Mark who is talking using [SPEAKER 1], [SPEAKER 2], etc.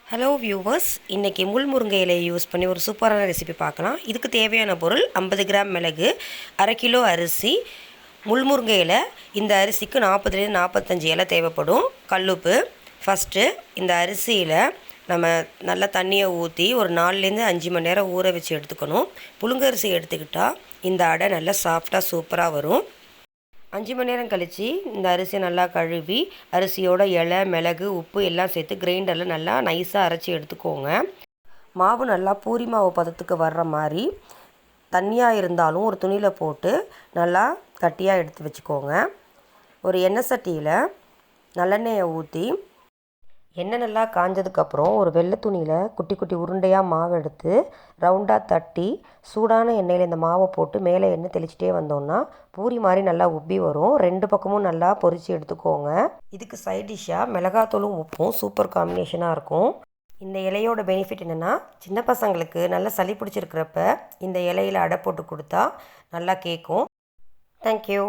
[SPEAKER 1] Hello viewers, இன்றைக்கி முள்முருங்கை இலையை use பண்ணி ஒரு சூப்பரான ரெசிபி பார்க்கலாம். இதுக்கு தேவையான பொருள் 50 கிராம் மிளகு, 1/2 கிலோ அரிசி, முள்முருங்கை இலை. இந்த அரிசிக்கு 40லேருந்து 45 இலை தேவைப்படும். கல்லுப்பு. ஃபஸ்ட்டு இந்த அரிசியில் நம்ம நல்லா தண்ணியை ஊற்றி ஒரு 4லேருந்து 5 மணி நேரம் ஊற வச்சு எடுத்துக்கணும். புழுங்கரிசி எடுத்துக்கிட்டால் இந்த அடை நல்லா சாஃப்டாக சூப்பராக வரும். 5 மணி நேரம் கழித்து இந்த அரிசியை நல்லா கழுவி அரிசியோட இலை, மிளகு, உப்பு எல்லாம் சேர்த்து கிரைண்டரில் நல்லா நைஸாக அரைச்சி எடுத்துக்கோங்க. மாவு நல்லா பூரி மாவு பதத்துக்கு வர்ற மாதிரி தண்ணியாக இருந்தாலும் ஒரு துணியில் போட்டு நல்லா கட்டியாக எடுத்து வச்சுக்கோங்க. ஒரு எண்ணெய் சட்டியில் நல்லெண்ணெயை ஊற்றி எண்ணெய் நல்லா காஞ்சதுக்கப்புறம் ஒரு வெள்ளை துணியில் குட்டி குட்டி உருண்டையாக மாவு எடுத்து ரவுண்டாக தட்டி சூடான எண்ணெயில் இந்த மாவை போட்டு மேலே எண்ணெய் தெளிச்சிட்டே வந்தோம்னா பூரி மாதிரி நல்லா உப்பி வரும். 2 பக்கமும் நல்லா பொரித்து எடுத்துக்கோங்க. இதுக்கு சைட் டிஷ்ஷாக மிளகாத்தூளும் உப்பும் சூப்பர் காம்பினேஷனாக இருக்கும். இந்த இலையோட பெனிஃபிட் என்னென்னா, சின்ன பசங்களுக்கு நல்லா சளி பிடிச்சிருக்கிறப்ப இந்த இலையில் அடை போட்டு கொடுத்தா நல்லா கேட்கும். தேங்க்யூ.